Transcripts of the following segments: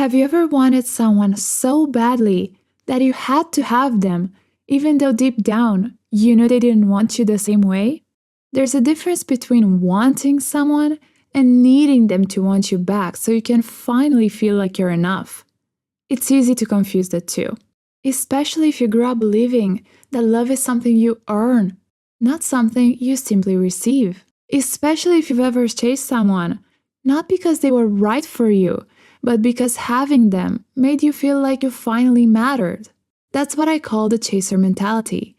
Have you ever wanted someone so badly that you had to have them, even though deep down you knew they didn't want you the same way? There's a difference between wanting someone and needing them to want you back so you can finally feel like you're enough. It's easy to confuse the two, especially if you grew up believing that love is something you earn, not something you simply receive. Especially if you've ever chased someone, not because they were right for you, but because having them made you feel like you finally mattered. That's what I call the chaser mentality,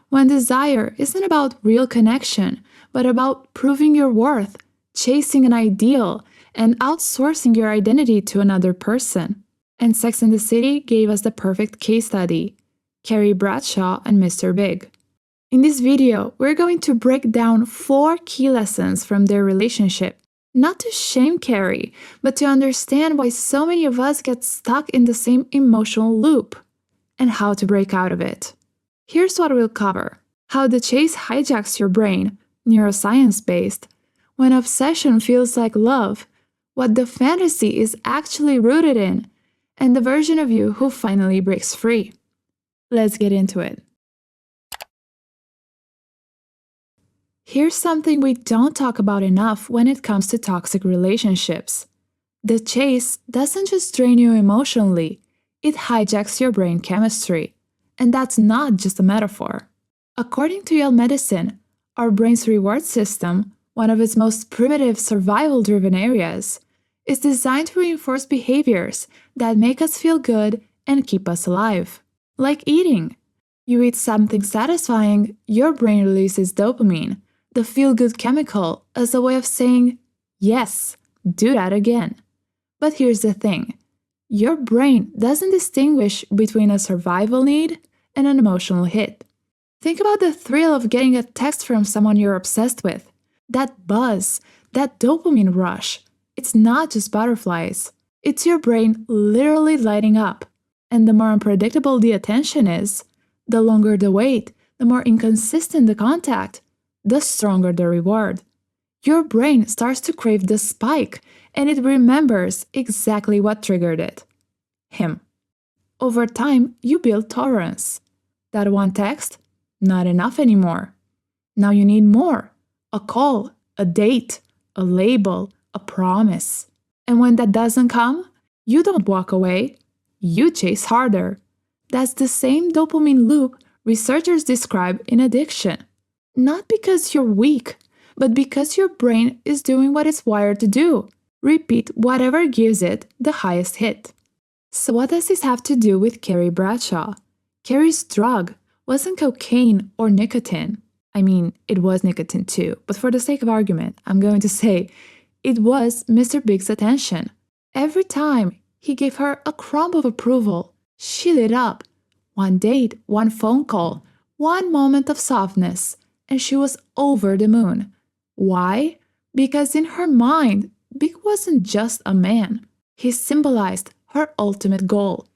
when desire isn't about real connection, but about proving your worth, chasing an ideal, and outsourcing your identity to another person. And Sex and the City gave us the perfect case study, Carrie Bradshaw and Mr. Big. In this video, we're going to break down 4 key lessons from their relationship, not to shame Carrie, but to understand why so many of us get stuck in the same emotional loop, and how to break out of it. Here's what we'll cover: how the chase hijacks your brain, neuroscience-based, when obsession feels like love, what the fantasy is actually rooted in, and the version of you who finally breaks free. Let's get into it. Here's something we don't talk about enough when it comes to toxic relationships. The chase doesn't just drain you emotionally, it hijacks your brain chemistry. And that's not just a metaphor. According to Yale Medicine, our brain's reward system, one of its most primitive survival-driven areas, is designed to reinforce behaviors that make us feel good and keep us alive. Like eating. You eat something satisfying, your brain releases dopamine, the feel-good chemical, as a way of saying, yes, do that again. But here's the thing. Your brain doesn't distinguish between a survival need and an emotional hit. Think about the thrill of getting a text from someone you're obsessed with. That buzz, that dopamine rush. It's not just butterflies. It's your brain literally lighting up. And the more unpredictable the attention is, the longer the wait, the more inconsistent the contact, the stronger the reward. Your brain starts to crave the spike, and it remembers exactly what triggered it. Him. Over time, you build tolerance. That one text? Not enough anymore. Now you need more. A call, a date, a label, a promise. And when that doesn't come, you don't walk away. You chase harder. That's the same dopamine loop researchers describe in addiction. Not because you're weak, but because your brain is doing what it's wired to do. Repeat whatever gives it the highest hit. So what does this have to do with Carrie Bradshaw? Carrie's drug wasn't cocaine or nicotine. I mean, it was nicotine too, but for the sake of argument, I'm going to say it was Mr. Big's attention. Every time he gave her a crumb of approval, she lit up. One date, one phone call, one moment of softness, and she was over the moon. Why? Because in her mind, Big wasn't just a man. He symbolized her ultimate goal: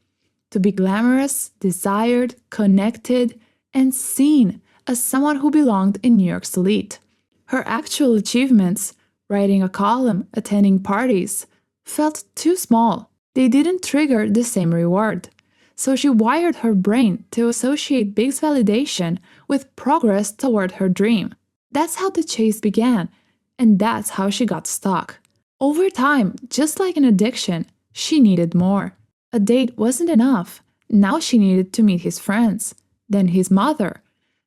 to be glamorous, desired, connected, and seen as someone who belonged in New York's elite. Her actual achievements, writing a column, attending parties, felt too small. They didn't trigger the same reward. So she wired her brain to associate Big's validation with progress toward her dream. That's how the chase began, and that's how she got stuck. Over time, just like an addiction, she needed more. A date wasn't enough. Now she needed to meet his friends, then his mother,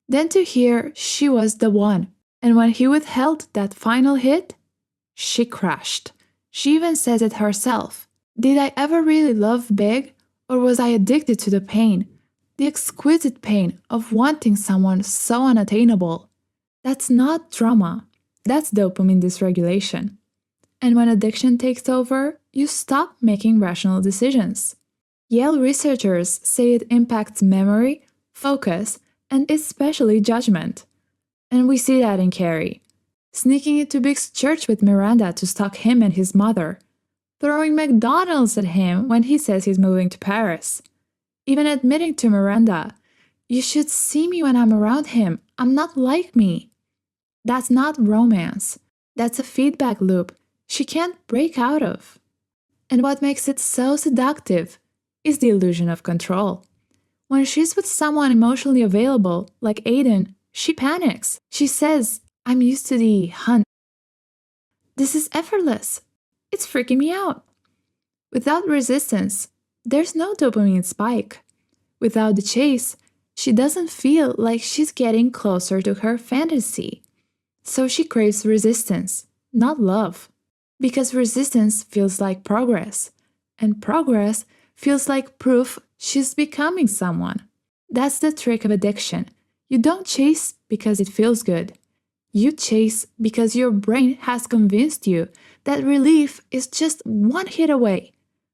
then to hear she was the one. And when he withheld that final hit, she crashed. She even says it herself. Did I ever really love Big? Or was I addicted to the pain? The exquisite pain of wanting someone so unattainable. That's not drama. That's dopamine dysregulation. And when addiction takes over, you stop making rational decisions. Yale researchers say it impacts memory, focus, and especially judgment. And we see that in Carrie. Sneaking into Big's church with Miranda to stalk him and his mother. Throwing McDonald's at him when he says he's moving to Paris. Even admitting to Miranda, "You should see me when I'm around him. I'm not like me." That's not romance. That's a feedback loop she can't break out of. And what makes it so seductive is the illusion of control. When she's with someone emotionally available, like Aiden, she panics. She says, "I'm used to the hunt. This is effortless. It's freaking me out." Without resistance, there's no dopamine spike. Without the chase, she doesn't feel like she's getting closer to her fantasy. So she craves resistance, not love. Because resistance feels like progress, and progress feels like proof she's becoming someone. That's the trick of addiction. You don't chase because it feels good. You chase because your brain has convinced you that relief is just one hit away.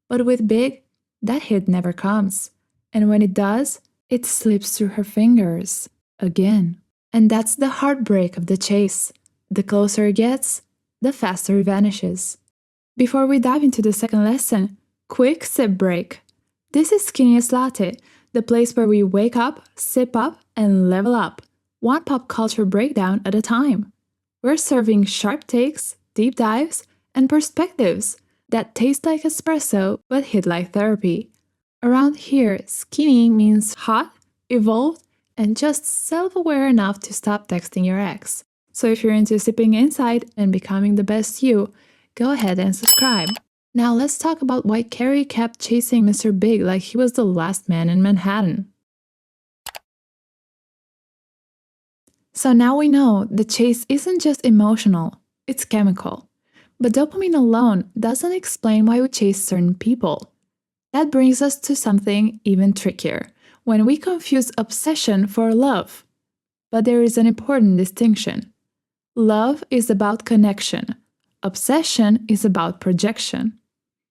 But with Big, that hit never comes. And when it does, it slips through her fingers again. And that's the heartbreak of the chase. The closer it gets, the faster it vanishes. Before we dive into the second lesson, quick sip break. This is Skinniest Latte, the place where we wake up, sip up, and level up, one pop culture breakdown at a time. We're serving sharp takes, deep dives, and perspectives that taste like espresso but hit like therapy. Around here, skinny means hot, evolved, and just self-aware enough to stop texting your ex. So if you're into sipping insight and becoming the best you, go ahead and subscribe. Now let's talk about why Carrie kept chasing Mr. Big like he was the last man in Manhattan. So now we know the chase isn't just emotional, it's chemical. But dopamine alone doesn't explain why we chase certain people. That brings us to something even trickier, when we confuse obsession for love. But there is an important distinction. Love is about connection. Obsession is about projection.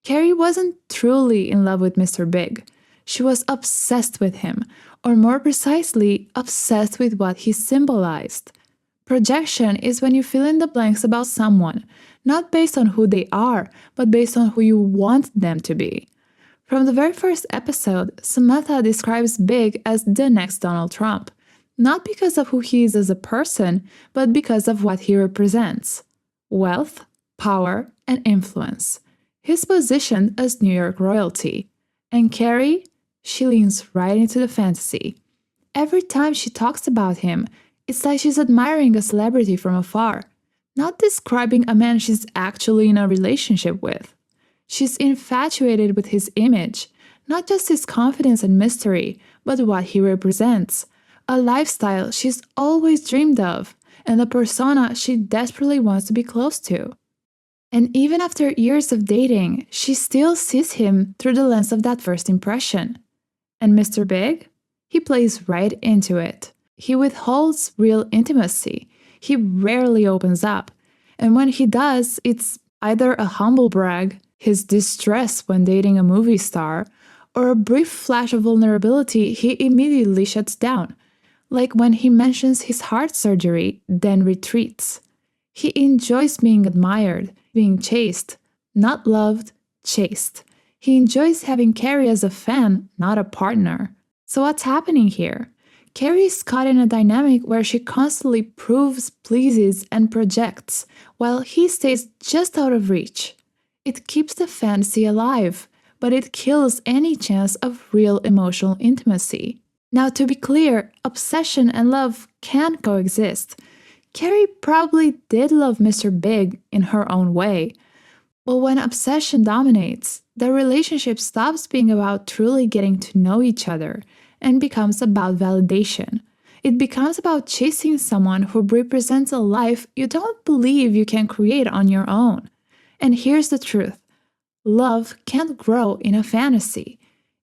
Carrie wasn't truly in love with Mr. Big. She was obsessed with him, or more precisely, obsessed with what he symbolized. Projection is when you fill in the blanks about someone, not based on who they are, but based on who you want them to be. From the very first episode, Samantha describes Big as the next Donald Trump, not because of who he is as a person, but because of what he represents: wealth, power, and influence. He's positioned as New York royalty. And Carrie? She leans right into the fantasy. Every time she talks about him, it's like she's admiring a celebrity from afar, not describing a man she's actually in a relationship with. She's infatuated with his image, not just his confidence and mystery, but what he represents. A lifestyle she's always dreamed of, and a persona she desperately wants to be close to. And even after years of dating, she still sees him through the lens of that first impression. And Mr. Big? He plays right into it. He withholds real intimacy. He rarely opens up. And when he does, it's either a humble brag, his distress when dating a movie star, or a brief flash of vulnerability he immediately shuts down. Like when he mentions his heart surgery, then retreats. He enjoys being admired, being chased, not loved, chased. He enjoys having Carrie as a fan, not a partner. So what's happening here? Carrie is caught in a dynamic where she constantly proves, pleases, and projects, while he stays just out of reach. It keeps the fantasy alive, but it kills any chance of real emotional intimacy. Now, to be clear, obsession and love can coexist. Carrie probably did love Mr. Big in her own way. But when obsession dominates, the relationship stops being about truly getting to know each other and becomes about validation. It becomes about chasing someone who represents a life you don't believe you can create on your own. And here's the truth. Love can't grow in a fantasy.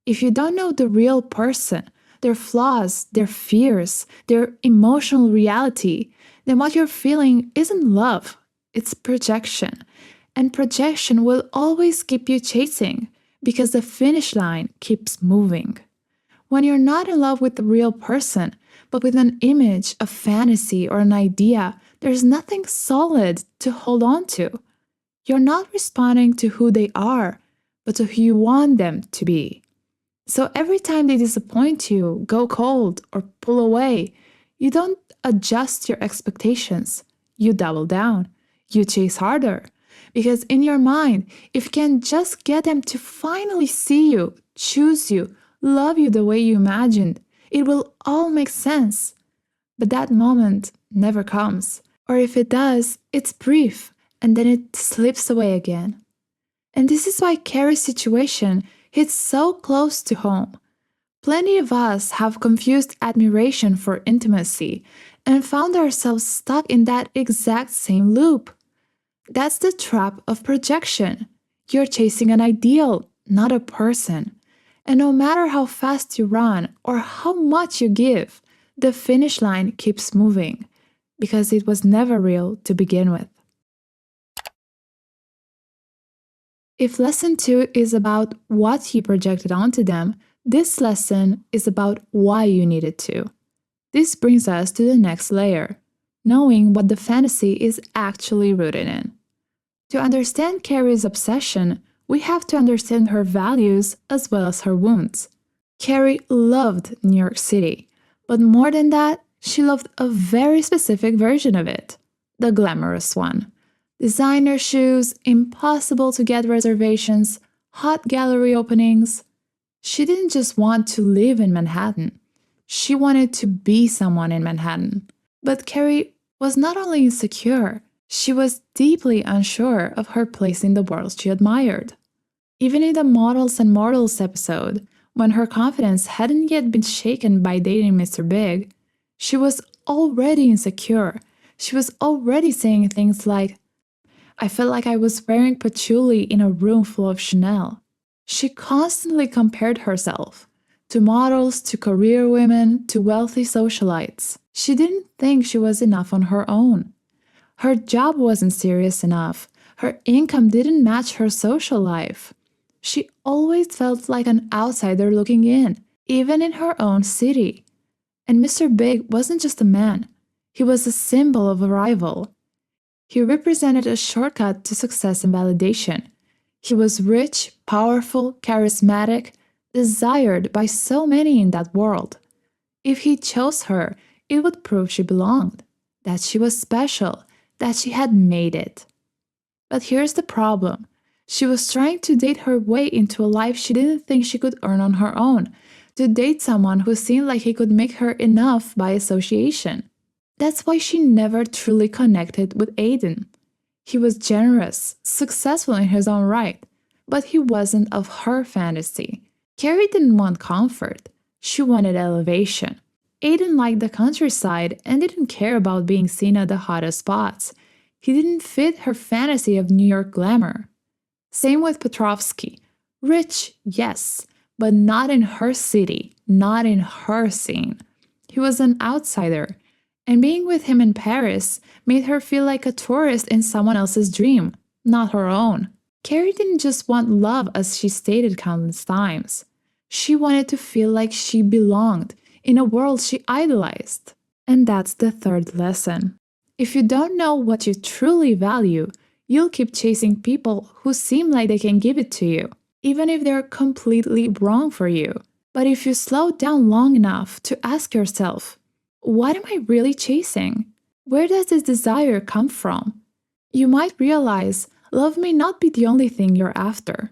If you don't know the real person, their flaws, their fears, their emotional reality, then what you're feeling isn't love, it's projection. And projection will always keep you chasing because the finish line keeps moving. When you're not in love with the real person, but with an image, a fantasy, or an idea, there's nothing solid to hold on to. You're not responding to who they are, but to who you want them to be. So every time they disappoint you, go cold, or pull away, you don't adjust your expectations. You double down. You chase harder. Because in your mind, if you can just get them to finally see you, choose you, love you the way you imagined, it will all make sense. But that moment never comes. Or if it does, it's brief, and then it slips away again. And this is why Carrie's situation hits so close to home. Plenty of us have confused admiration for intimacy and found ourselves stuck in that exact same loop. That's the trap of projection. You're chasing an ideal, not a person. And no matter how fast you run or how much you give, the finish line keeps moving because it was never real to begin with. If lesson 2 is about what you projected onto them, this lesson is about why you needed to. This brings us to the next layer, knowing what the fantasy is actually rooted in. To understand Carrie's obsession, we have to understand her values as well as her wounds. Carrie loved New York City, but more than that, she loved a very specific version of it, the glamorous one. Designer shoes, impossible to get reservations, hot gallery openings. She didn't just want to live in Manhattan. She wanted to be someone in Manhattan. But Carrie was not only insecure, she was deeply unsure of her place in the world she admired. Even in the Models and Mortals episode, when her confidence hadn't yet been shaken by dating Mr. Big, she was already insecure. She was already saying things like, "I felt like I was wearing patchouli in a room full of Chanel." She constantly compared herself to models, to career women, to wealthy socialites. She didn't think she was enough on her own. Her job wasn't serious enough. Her income didn't match her social life. She always felt like an outsider looking in, even in her own city. And Mr. Big wasn't just a man. He was a symbol of arrival. He represented a shortcut to success and validation. He was rich, powerful, charismatic, desired by so many in that world. If he chose her, it would prove she belonged, that she was special, that she had made it. But here's the problem. She was trying to date her way into a life she didn't think she could earn on her own, to date someone who seemed like he could make her enough by association. That's why she never truly connected with Aiden. He was generous, successful in his own right, but he wasn't of her fantasy. Carrie didn't want comfort. She wanted elevation. Aiden liked the countryside and didn't care about being seen at the hottest spots. He didn't fit her fantasy of New York glamour. Same with Petrovsky. Rich, yes, but not in her city, not in her scene. He was an outsider, and being with him in Paris made her feel like a tourist in someone else's dream, not her own. Carrie didn't just want love, as she stated countless times. She wanted to feel like she belonged in a world she idolized. And that's the third lesson. If you don't know what you truly value, you'll keep chasing people who seem like they can give it to you, even if they're completely wrong for you. But if you slow down long enough to ask yourself, what am I really chasing? Where does this desire come from? You might realize love may not be the only thing you're after.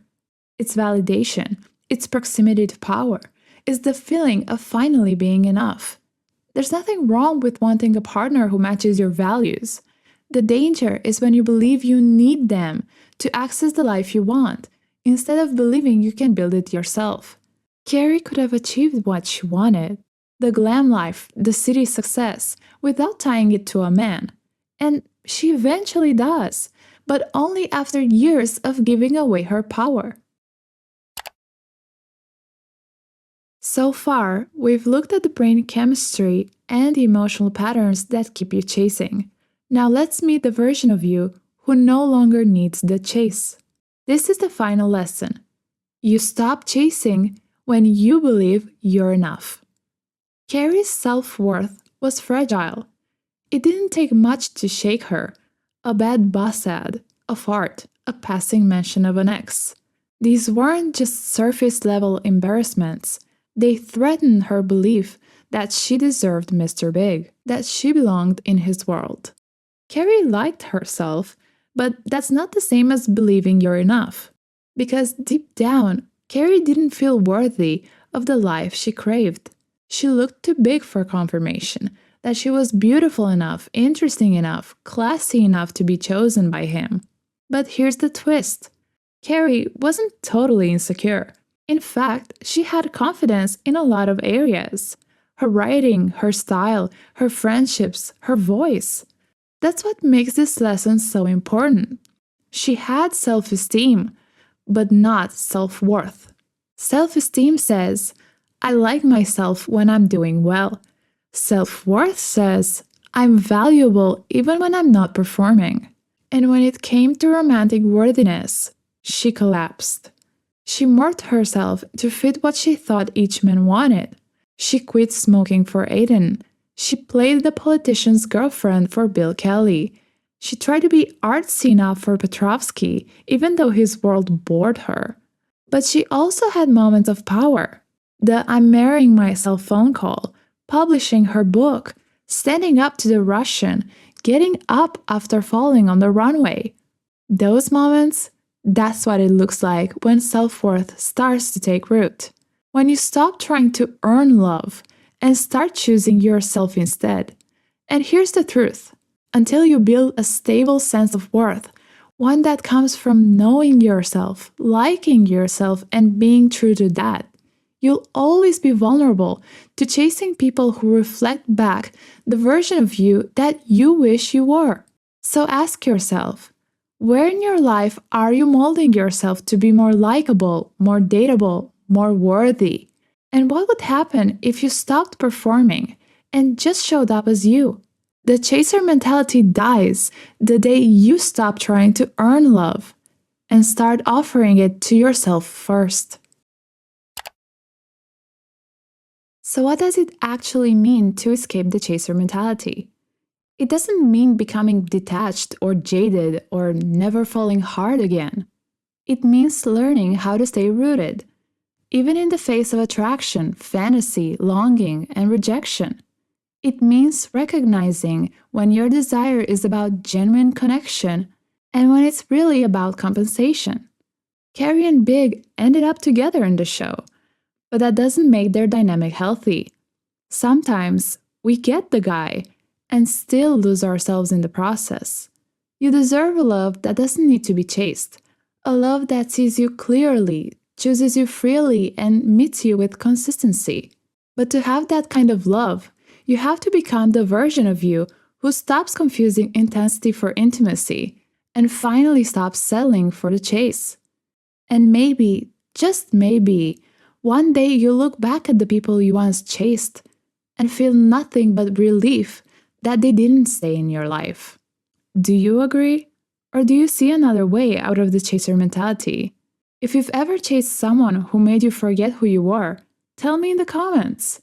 It's validation, it's proximity to power, it's the feeling of finally being enough. There's nothing wrong with wanting a partner who matches your values. The danger is when you believe you need them to access the life you want, instead of believing you can build it yourself. Carrie could have achieved what she wanted, the glam life, the city success, without tying it to a man. And she eventually does, but only after years of giving away her power. So far, we've looked at the brain chemistry and the emotional patterns that keep you chasing. Now let's meet the version of you who no longer needs the chase. This is the final lesson. You stop chasing when you believe you're enough. Carrie's self-worth was fragile. It didn't take much to shake her. A bad boss ad, a fart, a passing mention of an ex. These weren't just surface-level embarrassments. They threatened her belief that she deserved Mr. Big, that she belonged in his world. Carrie liked herself, But that's not the same as believing you're enough. Because deep down, Carrie didn't feel worthy of the life she craved. She looked too big for confirmation that she was beautiful enough, interesting enough, classy enough to be chosen by him. But here's the twist. Carrie wasn't totally insecure. In fact, she had confidence in a lot of areas. Her writing, her style, her friendships, her voice. That's what makes this lesson so important. She had self-esteem, but not self-worth. Self-esteem says, I like myself when I'm doing well. Self-worth says, I'm valuable even when I'm not performing. And when it came to romantic worthiness, she collapsed. She morphed herself to fit what she thought each man wanted. She quit smoking for Aiden. She played the politician's girlfriend for Bill Kelly. She tried to be artsy enough for Petrovsky, even though his world bored her. But she also had moments of power. The I'm marrying myself phone call, publishing her book, standing up to the Russian, getting up after falling on the runway. Those moments, that's what it looks like when self-worth starts to take root. When you stop trying to earn love and start choosing yourself instead. And here's the truth. Until you build a stable sense of worth, one that comes from knowing yourself, liking yourself, and being true to that, you'll always be vulnerable to chasing people who reflect back the version of you that you wish you were. So ask yourself, where in your life are you molding yourself to be more likable, more dateable, more worthy? And what would happen if you stopped performing and just showed up as you? The chaser mentality dies the day you stop trying to earn love and start offering it to yourself first. So what does it actually mean to escape the chaser mentality? It doesn't mean becoming detached or jaded or never falling hard again. It means learning how to stay rooted, even in the face of attraction, fantasy, longing, and rejection. It means recognizing when your desire is about genuine connection and when it's really about compensation. Carrie and Big ended up together in the show, but that doesn't make their dynamic healthy. Sometimes we get the guy and still lose ourselves in the process. You deserve a love that doesn't need to be chased, a love that sees you clearly, chooses you freely, and meets you with consistency. But to have that kind of love, you have to become the version of you who stops confusing intensity for intimacy and finally stops settling for the chase. And maybe, just maybe, one day you'll look back at the people you once chased and feel nothing but relief that they didn't stay in your life. Do you agree? Or do you see another way out of the chaser mentality? If you've ever chased someone who made you forget who you were, tell me in the comments.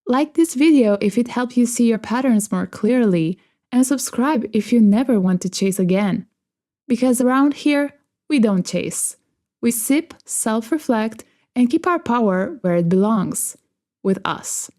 Like this video if it helped you see your patterns more clearly, and subscribe if you never want to chase again. Because around here, we don't chase. We sip, self-reflect, and keep our power where it belongs, with us.